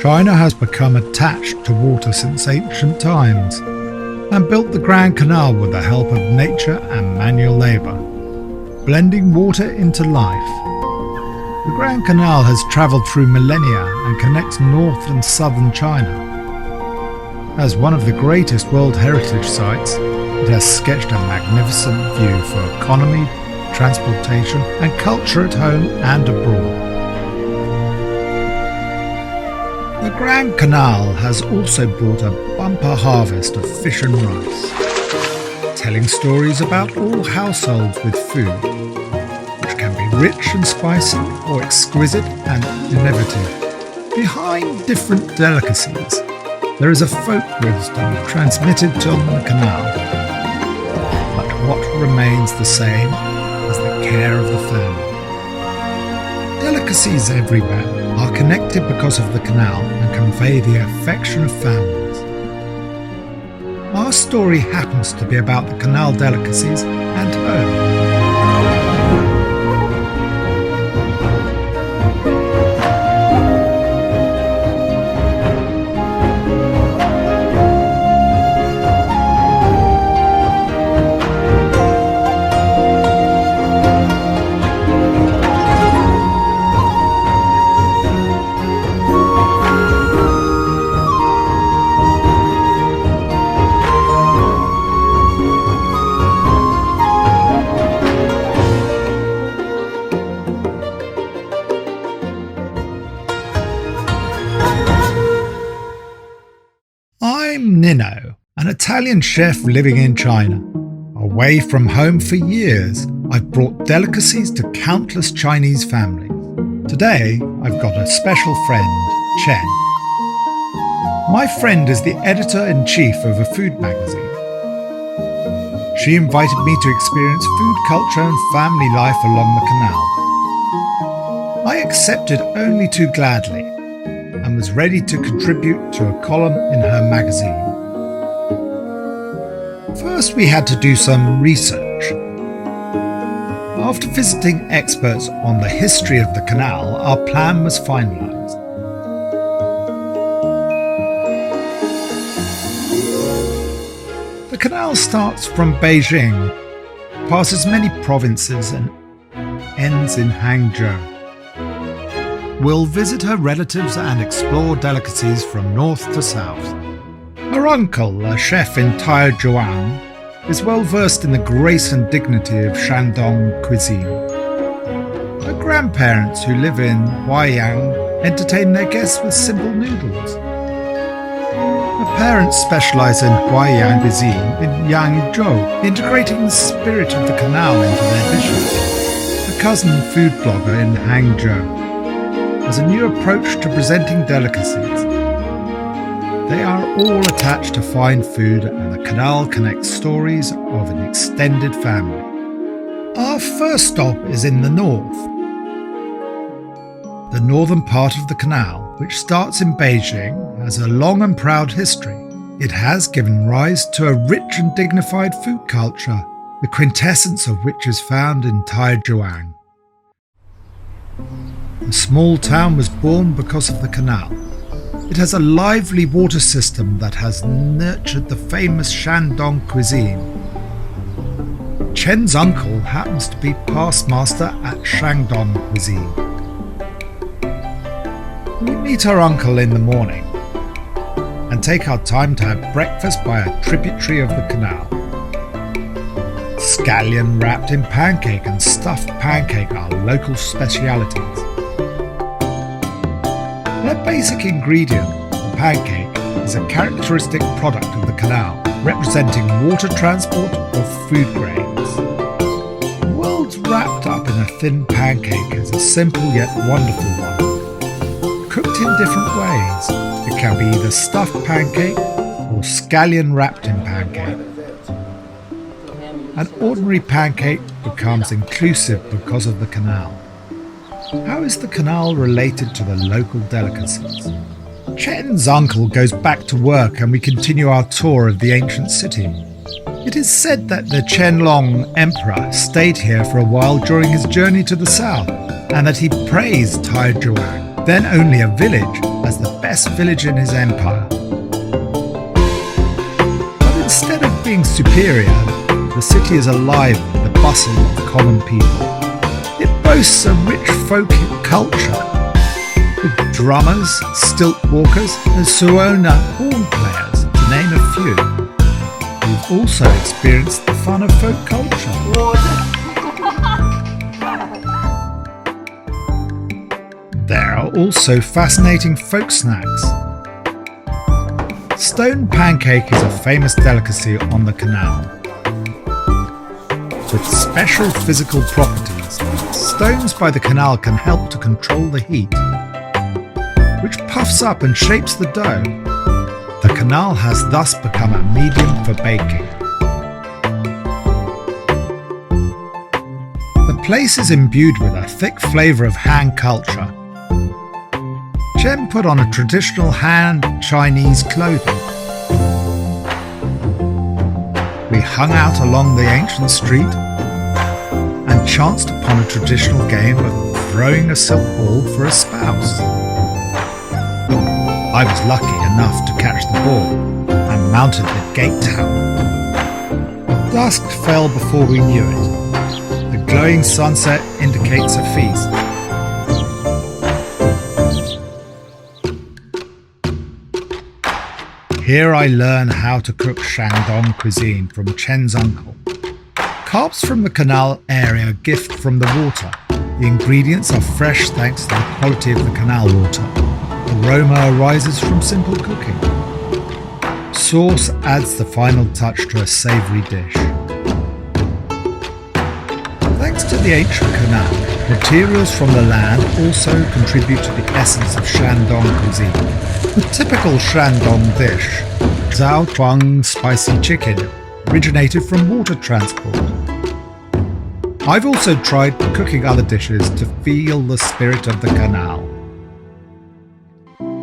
China has become attached to water since ancient times and built the Grand Canal with the help of nature and manual labour, blending water into life. The Grand Canal has travelled through millennia and connects north and southern China. As one of the greatest World Heritage Sites, it has sketched a magnificent view for economy, transportation and culture at home and abroad. The Grand Canal has also brought a bumper harvest of fish and rice, telling stories about all households with food, which can be rich and spicy or exquisite and innovative. Behind different delicacies, there is a folk wisdom transmitted on the canal. But what remains the same is the care of the family. Delicacies everywhere are connected because of the canal and convey the affection of families. Our story happens to be about the canal delicacies and home. I'm Nino, an Italian chef living in China. Away from home for years, I've brought delicacies to countless Chinese families. Today, I've got a special friend, Chen. My friend is the editor-in-chief of a food magazine. She invited me to experience food culture and family life along the canal. I accepted only too gladly and was ready to contribute to a column in her magazine. First, we had to do some research. After visiting experts on the history of the canal, our plan was finalised. The canal starts from Beijing, passes many provinces and ends in Hangzhou. We'll visit her relatives and explore delicacies from north to south. Her uncle, a chef in Zhejiang, is well versed in the grace and dignity of Shandong cuisine. Her grandparents, who live in Hawaiian, entertain their guests with simple noodles. Her parents specialise in Hawaiian Cuisine in Hangzhou, integrating the spirit of the canal into their dishes. Her cousin, food blogger in Hangzhou, has a new approach to presenting delicacies. They are all attached to fine food, and the canal connects stories of an extended family. Our first stop is in the north. The northern part of the canal, which starts in Beijing, has a long and proud history. It has given rise to a rich and dignified food culture, the quintessence of which is found in Zhejiang. The small town was born because of the canal. It has a lively water system that has nurtured the famous Shandong cuisine. Chen's uncle happens to be past master at Shandong Cuisine. We meet our uncle in the morning and take our time to have breakfast by a tributary of the canal. Scallion wrapped in pancake and stuffed pancake are local specialities. Their basic ingredient, the pancake, is a characteristic product of the canal, representing water transport of food grains. The world's wrapped up in a thin pancake is a simple yet wonderful one. Cooked in different ways, it can be either stuffed pancake or scallion wrapped in pancake. An ordinary pancake becomes inclusive because of the canal. How is the canal related to the local delicacies? Chen's uncle goes back to work and we continue our tour of the ancient city. It is said that the Qianlong Emperor stayed here for a while during his journey to the south and that he praised Zhejiang. then only a village, as the best village in his empire. But instead of being superior, the city is alive with the bustle of common people. It boasts a rich folk culture, with drummers, stilt walkers, and suona horn players, to name a few. We've also experienced the fun of folk culture. There are also fascinating folk snacks. Stone pancake is a famous delicacy on the canal. With special physical properties, stones by the canal can help to control the heat, which puffs up and shapes the dough. The canal has thus become a medium for baking. The place is imbued with a thick flavour of Han culture. Chen put on a traditional Han Chinese clothing. We hung out along the ancient street and chanced upon a traditional game of throwing a silk ball for a spouse. I was lucky enough to catch the ball and mounted the gate tower. Dusk fell before we knew it. The glowing sunset indicates a feast. Here I learn how to cook Shandong cuisine from Chen's uncle. Carbs from the canal area gift from the water. The ingredients are fresh thanks to the quality of the canal water. Aroma arises from simple cooking. Sauce adds the final touch to a savoury dish. Thanks to the ancient canal, materials from the land also contribute to the essence of Shandong cuisine. The typical Shandong dish, Zhao Chuang spicy chicken, originated from water transport. I've also tried cooking other dishes to feel the spirit of the canal.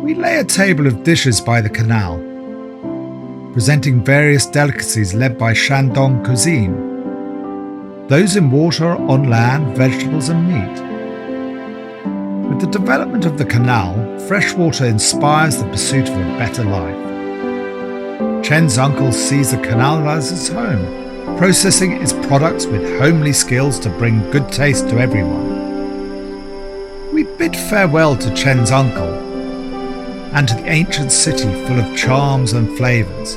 We lay a table of dishes by the canal, presenting various delicacies led by Shandong cuisine. Those in water, on land, vegetables and meat. With the development of the canal, fresh water inspires the pursuit of a better life. Chen's uncle sees the canal as his home, processing its products with homely skills to bring good taste to everyone. We bid farewell to Chen's uncle and to the ancient city full of charms and flavours.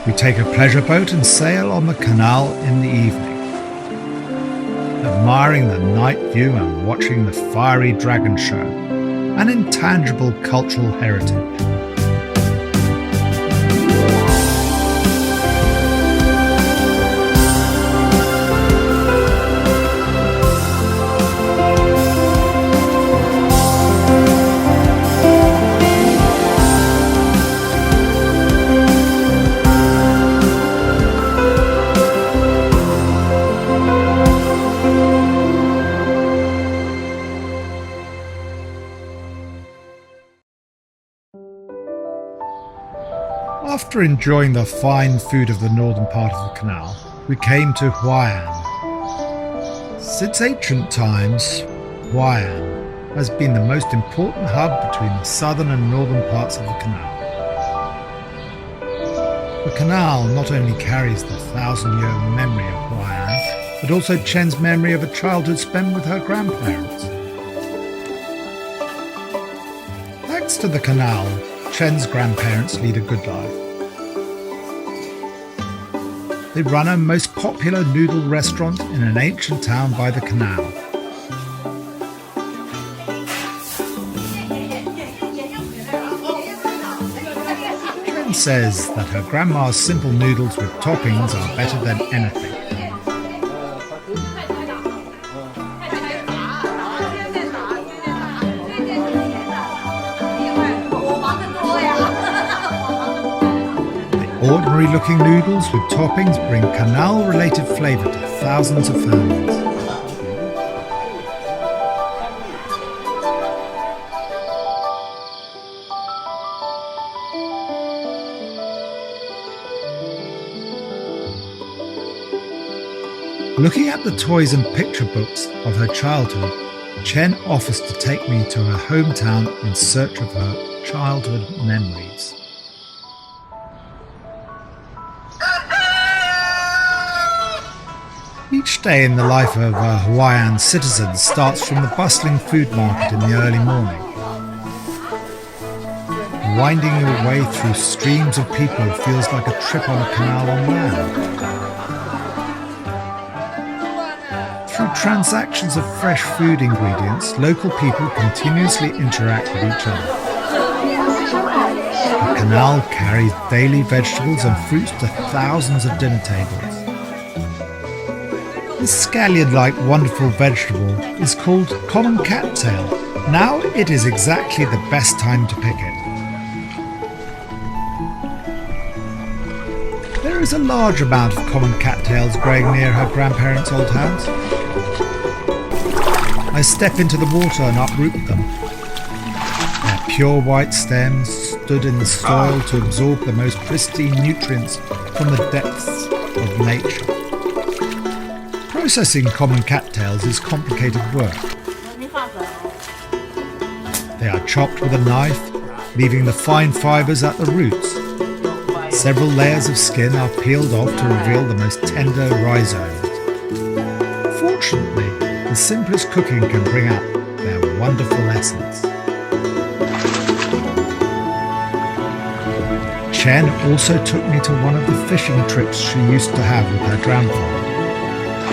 We take a pleasure boat and sail on the canal in the evening, admiring the night view and watching the fiery dragon show, an intangible cultural heritage. After enjoying the fine food of the northern part of the canal, we came to Hawaiian. Since ancient times, Hawaiian has been the most important hub between the southern and northern parts of the canal. The canal not only carries the 1,000-year memory of Hawaiian, but also Chen's memory of a childhood spent with her grandparents. Thanks to the canal, Chen's grandparents lead a good life. They run a most popular noodle restaurant in an ancient town by the canal. Chen says that her grandma's simple noodles with toppings are better than anything. Ordinary-looking noodles with toppings bring canal-related flavour to thousands of families. Looking at the toys and picture books of her childhood, Chen offers to take me to her hometown in search of her childhood memories. Each day in the life of a Hawaiian citizen starts from the bustling food market in the early morning. Winding your way through streams of people feels like a trip on a canal on land. Through transactions of fresh food ingredients, local people continuously interact with each other. The canal carries daily vegetables and fruits to thousands of dinner tables. This scallion-like wonderful vegetable is called common cattail. Now it is exactly the best time to pick it. There is a large amount of common cattails growing near her grandparents' old house. I step into the water and uproot them. Their pure white stems stood in the soil to absorb the most pristine nutrients from the depths of nature. Processing common cattails is complicated work. They are chopped with a knife, leaving the fine fibres at the roots. Several layers of skin are peeled off to reveal the most tender rhizomes. Fortunately, the simplest cooking can bring out their wonderful essence. Chen also took me to one of the fishing trips she used to have with her grandfather.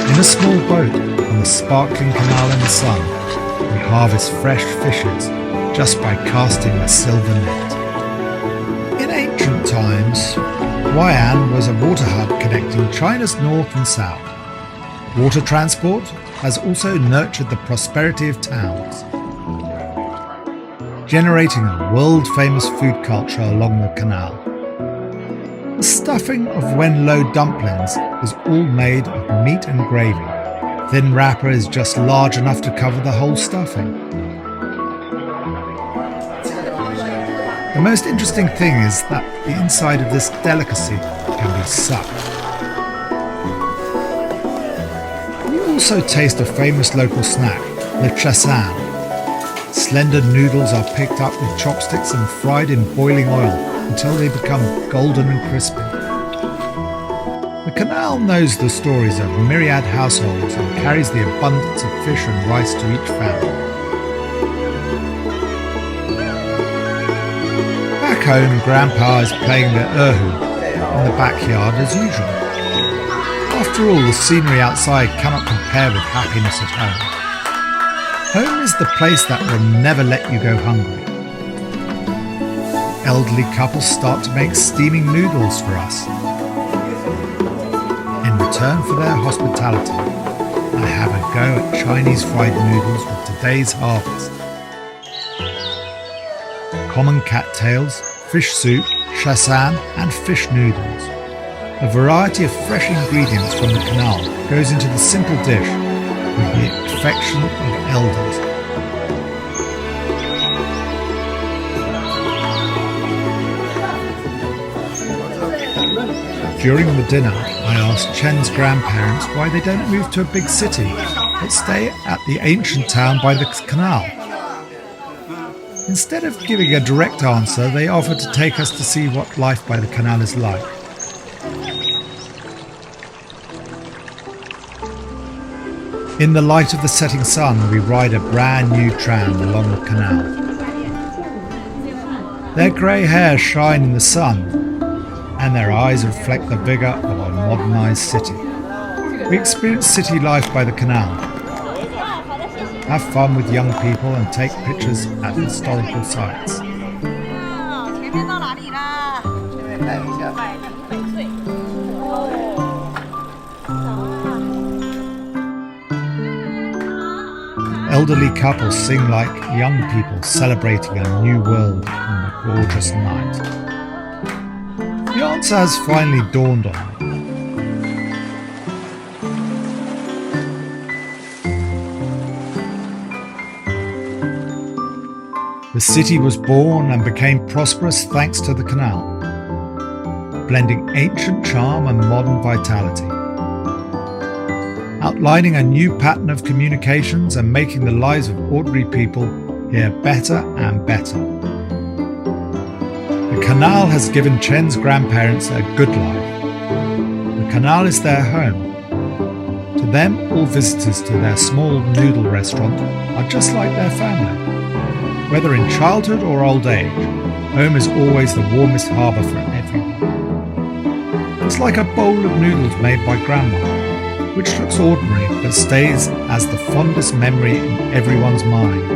In a small boat on the sparkling canal in the sun, we harvest fresh fishes just by casting a silver net. In ancient times, Hawaiian was a water hub connecting China's north and south. Water transport has also nurtured the prosperity of towns, generating a world-famous food culture along the canal. The stuffing of Wenlo dumplings is all made of meat and gravy. Thin wrapper is just large enough to cover the whole stuffing. The most interesting thing is that the inside of this delicacy can be sucked. We also taste a famous local snack, the chasan. Slender noodles are picked up with chopsticks and fried in boiling oil until they become golden and crispy. The canal knows the stories of myriad households and carries the abundance of fish and rice to each family. Back home, Grandpa is playing the erhu in the backyard as usual. After all, the scenery outside cannot compare with happiness at home. Home is the place that will never let you go hungry. Elderly couples start to make steaming noodles for us. In return for their hospitality, I have a go at Chinese fried noodles with today's harvest. Common cattails, fish soup, chasan and fish noodles. A variety of fresh ingredients from the canal goes into the simple dish with the affection of elders. During the dinner, I asked Chen's grandparents why they don't move to a big city, but stay at the ancient town by the canal. Instead of giving a direct answer, they offered to take us to see what life by the canal is like. In the light of the setting sun, we ride a brand new tram along the canal. Their grey hairs shine in the sun, and their eyes reflect the vigour of a modernised city. We experience city life by the canal, have fun with young people and take pictures at historical sites. Elderly couples sing like young people celebrating a new world on a gorgeous night. The answer has finally dawned on me. The city was born and became prosperous thanks to the canal, blending ancient charm and modern vitality. outlining a new pattern of communications and making the lives of ordinary people here better and better. The canal has given Chen's grandparents a good life. The canal is their home. To them, all visitors to their small noodle restaurant are just like their family. Whether in childhood or old age, home is always the warmest harbour for everyone. It's like a bowl of noodles made by grandma, which looks ordinary but stays as the fondest memory in everyone's mind.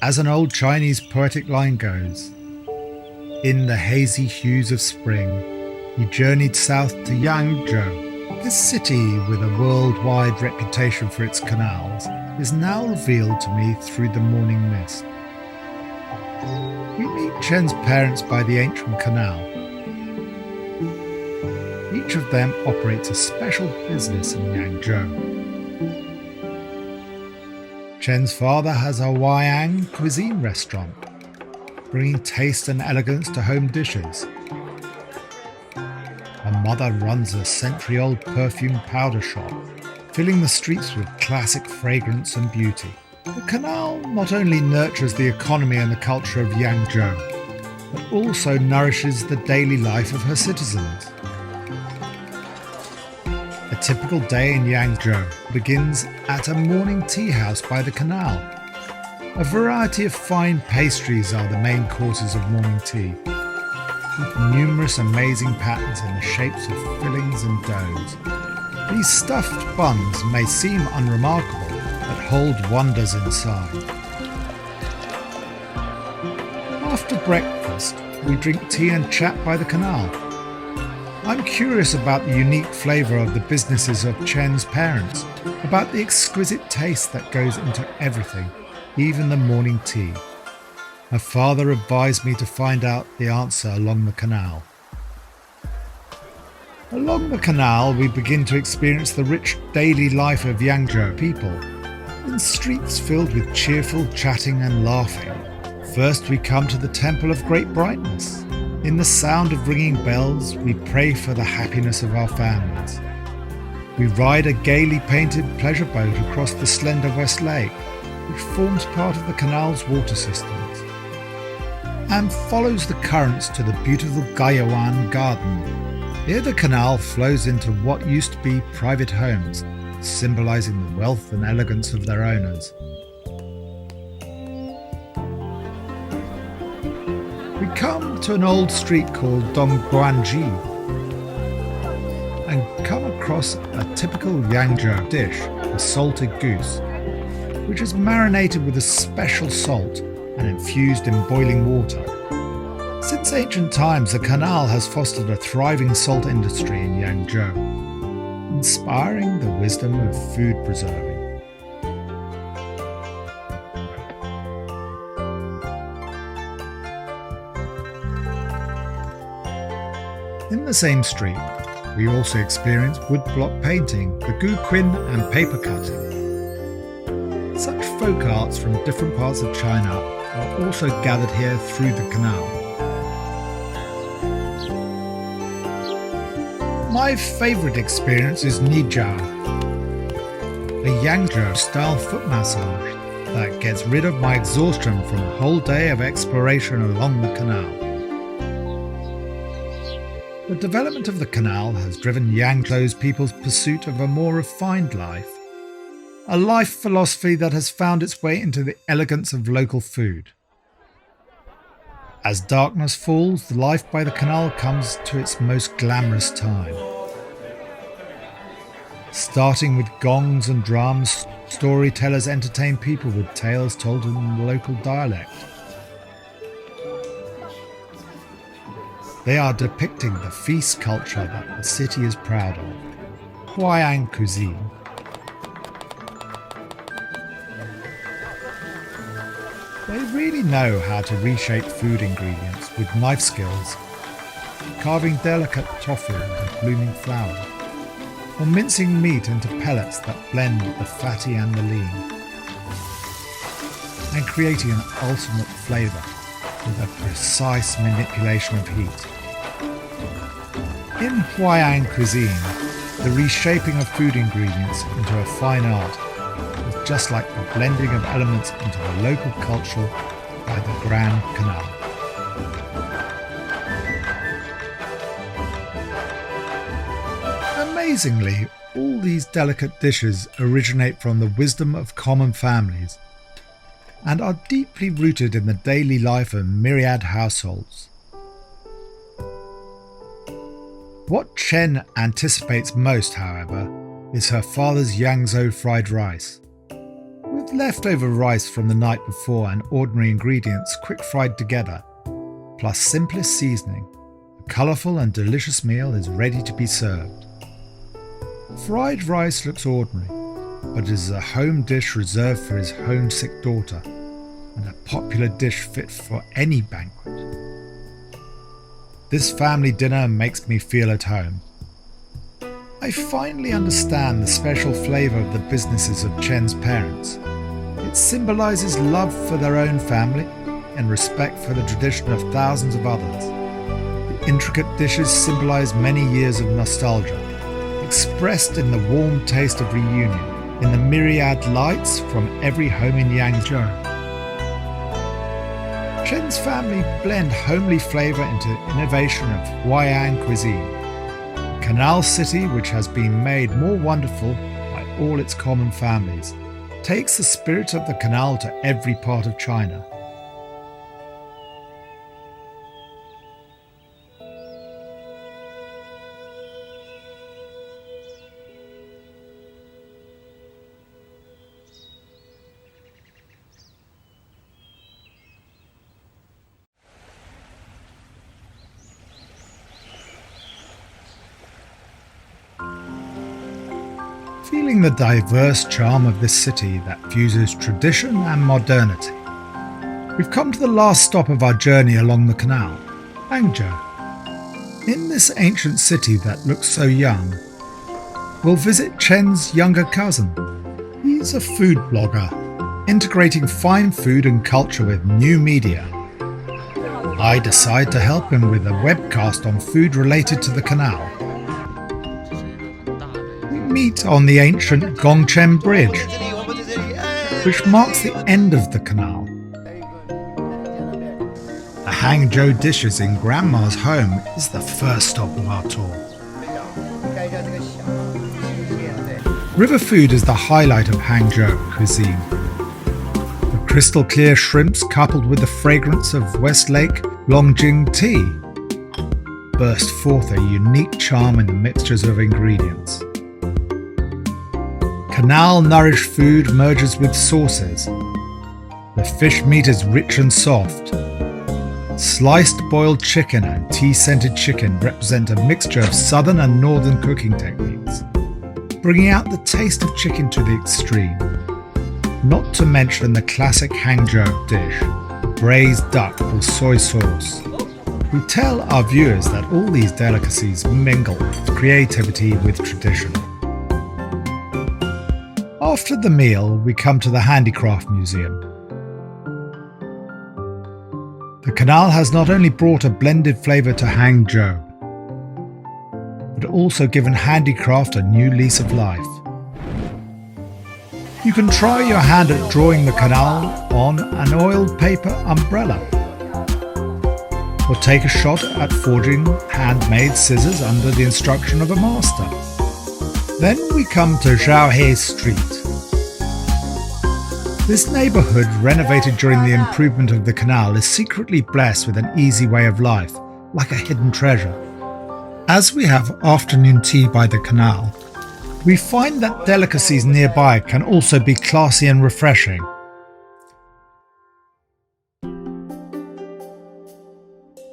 As an old Chinese poetic line goes, in the hazy hues of spring, he journeyed south to Hangzhou. This city, with a worldwide reputation for its canals, is now revealed to me through the morning mist. We meet Chen's parents by the ancient canal. Each of them operates a special business in Hangzhou. Chen's father has a Hawaiian Cuisine restaurant, bringing taste and elegance to home dishes. Her mother runs a century-old perfume powder shop, filling the streets with classic fragrance and beauty. The canal not only nurtures the economy and the culture of Hangzhou, but also nourishes the daily life of her citizens. A typical day in Hangzhou begins at a morning tea house by the canal. A variety of fine pastries are the main courses of morning tea, with numerous amazing patterns in the shapes of fillings and doughs. These stuffed buns may seem unremarkable, but hold wonders inside. After breakfast, we drink tea and chat by the canal. I'm curious about the unique flavour of the businesses of Chen's parents, about the exquisite taste that goes into everything, even the morning tea. Her father advised me to find out the answer along the canal. Along the canal, we begin to experience the rich daily life of Hangzhou people, in streets filled with cheerful chatting and laughing. First, we come to the Temple of Great Brightness. In the sound of ringing bells, we pray for the happiness of our families. We ride a gaily painted pleasure boat across the slender West Lake, which forms part of the canal's water systems, and follows the currents to the beautiful Gaoyuan Garden. Here the canal flows into what used to be private homes, symbolising the wealth and elegance of their owners. We come to an old street called Dongguanji and come across a typical Hangzhou dish, a salted goose, which is marinated with a special salt and infused in boiling water. Since ancient times, the canal has fostered a thriving salt industry in Hangzhou, inspiring the wisdom of food preserving. In the same street, we also experience woodblock painting, the guqin and paper cutting. Such folk arts from different parts of China are also gathered here through the canal. My favourite experience is Zhejiang, a Hangzhou-style foot massage that gets rid of my exhaustion from a whole day of exploration along the canal. The development of the canal has driven Hangzhou's people's pursuit of a more refined life, a life philosophy that has found its way into the elegance of local food. As darkness falls, the life by the canal comes to its most glamorous time. Starting with gongs and drums, storytellers entertain people with tales told in the local dialect. They are depicting the feast culture that the city is proud of. Hawaiian Cuisine. They really know how to reshape food ingredients with knife skills, carving delicate tofu into blooming flour, or mincing meat into pellets that blend the fatty and the lean, and creating an ultimate flavour with a precise manipulation of heat. In Hawaiian cuisine, the reshaping of food ingredients into a fine art is just like the blending of elements into the local culture by the Grand Canal. Amazingly, all these delicate dishes originate from the wisdom of common families and are deeply rooted in the daily life of myriad households. What Chen anticipates most, however, is her father's Yangzhou fried rice. With leftover rice from the night before and ordinary ingredients quick fried together, plus simplest seasoning, a colourful and delicious meal is ready to be served. Fried rice looks ordinary, but it is a home dish reserved for his homesick daughter, and a popular dish fit for any banquet. This family dinner makes me feel at home. I finally understand the special flavour of the businesses of Chen's parents. It symbolises love for their own family and respect for the tradition of thousands of others. The intricate dishes symbolise many years of nostalgia, expressed in the warm taste of reunion, in the myriad lights from every home in Yangzhou. Chen's family blend homely flavour into innovation of Hawaiian cuisine. Canal City, which has been made more wonderful by all its common families, takes the spirit of the canal to every part of China. Feeling the diverse charm of this city that fuses tradition and modernity, we've come to the last stop of our journey along the canal, Hangzhou. In this ancient city that looks so young, we'll visit Chen's younger cousin. He's a food blogger, integrating fine food and culture with new media. I decide to help him with a webcast on food related to the canal. Meet on the ancient Gongchen Bridge, which marks the end of the canal. The Hangzhou dishes in Grandma's home is the first stop of our tour. River food is the highlight of Hangzhou cuisine. The crystal clear shrimps coupled with the fragrance of Westlake Longjing tea burst forth a unique charm in the mixtures of ingredients. Canal-nourished food merges with sauces. The fish meat is rich and soft. Sliced boiled chicken and tea-scented chicken represent a mixture of southern and northern cooking techniques, bringing out the taste of chicken to the extreme. Not to mention the classic Hangzhou dish, braised duck with soy sauce. We tell our viewers that all these delicacies mingle creativity with tradition. After the meal, we come to the Handicraft Museum. The canal has not only brought a blended flavour to Hangzhou, but also given handicraft a new lease of life. You can try your hand at drawing the canal on an oiled paper umbrella, or take a shot at forging handmade scissors under the instruction of a master. Then we come to Xiaohe Street. This neighbourhood, renovated during the improvement of the canal, is secretly blessed with an easy way of life, like a hidden treasure. As we have afternoon tea by the canal, we find that delicacies nearby can also be classy and refreshing.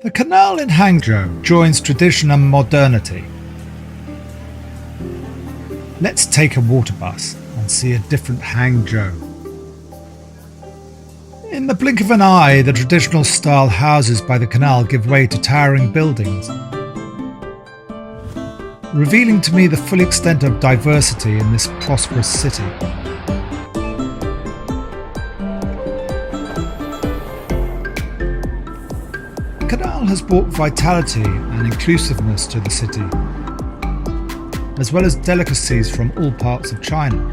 The canal in Hangzhou joins tradition and modernity. Let's take a water bus and see a different Hangzhou. In the blink of an eye, the traditional style houses by the canal give way to towering buildings, revealing to me the full extent of diversity in this prosperous city. The canal has brought vitality and inclusiveness to the city, as well as delicacies from all parts of China.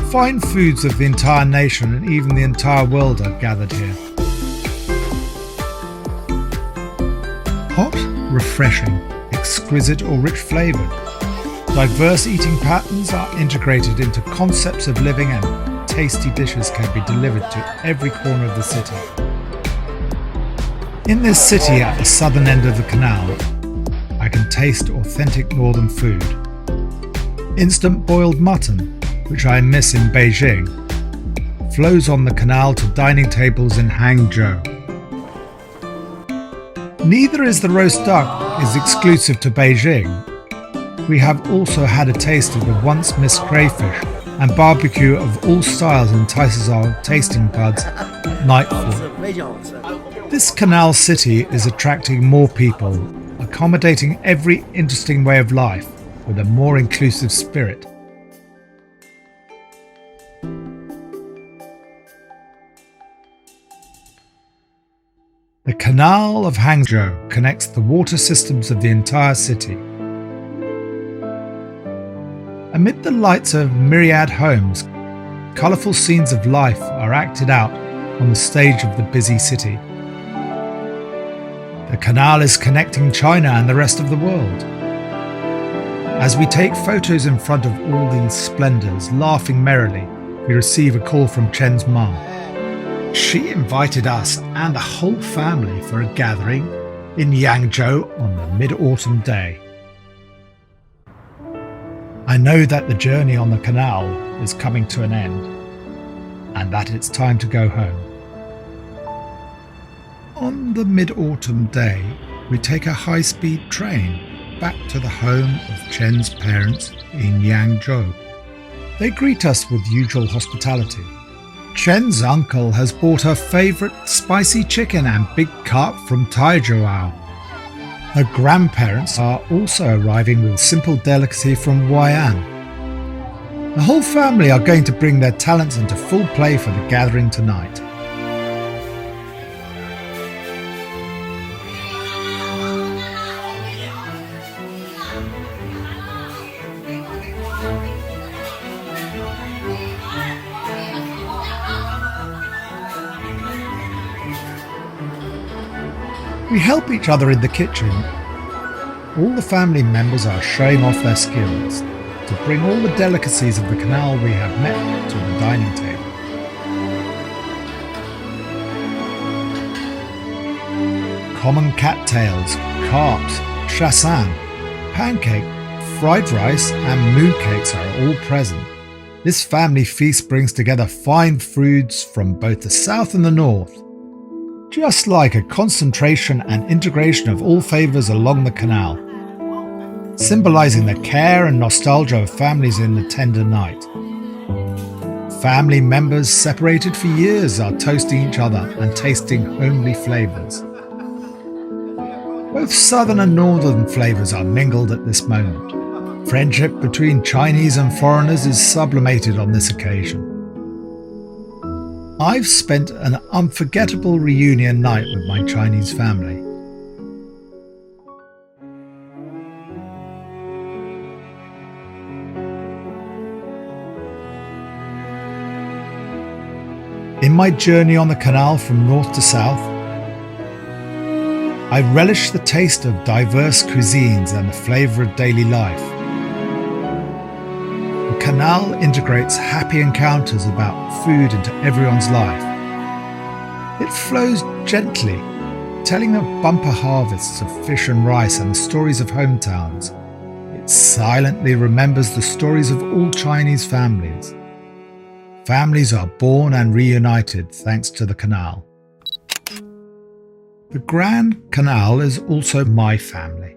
Fine foods of the entire nation and even the entire world are gathered here. Hot, refreshing, exquisite or rich flavoured, diverse eating patterns are integrated into concepts of living, and tasty dishes can be delivered to every corner of the city. In this city at the southern end of the canal, I can taste authentic northern food. Instant boiled mutton, which I miss in Beijing, flows on the canal to dining tables in Hangzhou. Neither is the roast duck is exclusive to Beijing. We have also had a taste of the once missed crayfish, and barbecue of all styles entices our tasting buds at nightfall. This canal city is attracting more people, accommodating every interesting way of life with a more inclusive spirit. The Canal of Hangzhou connects the water systems of the entire city. Amid the lights of myriad homes, colourful scenes of life are acted out on the stage of the busy city. The canal is connecting China and the rest of the world. As we take photos in front of all these splendours, laughing merrily, we receive a call from Chen's mum. She invited us and the whole family for a gathering in Yangzhou on the mid-autumn day. I know that the journey on the canal is coming to an end, and that it's time to go home. On the mid-autumn day, we take a high-speed train back to the home of Chen's parents in Yangzhou. They greet us with usual hospitality. Chen's uncle has bought her favourite spicy chicken and big carp from Taijuao. Her grandparents are also arriving with simple delicacy from Hawaiian. The whole family are going to bring their talents into full play for the gathering tonight. We help each other in the kitchen. All the family members are showing off their skills to bring all the delicacies of the canal we have met to the dining table. Common cattails, carps, chassan, pancake, fried rice and moo cakes are all present. This family feast brings together fine foods from both the south and the north. Just like a concentration and integration of all flavours along the canal, symbolising the care and nostalgia of families in the tender night. Family members separated for years are toasting each other and tasting homely flavours. Both southern and northern flavours are mingled at this moment. Friendship between Chinese and foreigners is sublimated on this occasion. I've spent an unforgettable reunion night with my Chinese family. In my journey on the canal from north to south, I relish the taste of diverse cuisines and the flavour of daily life. The canal integrates happy encounters about food into everyone's life. It flows gently, telling of bumper harvests of fish and rice and the stories of hometowns. It silently remembers the stories of all Chinese families. Families are born and reunited thanks to the canal. The Grand Canal is also my family.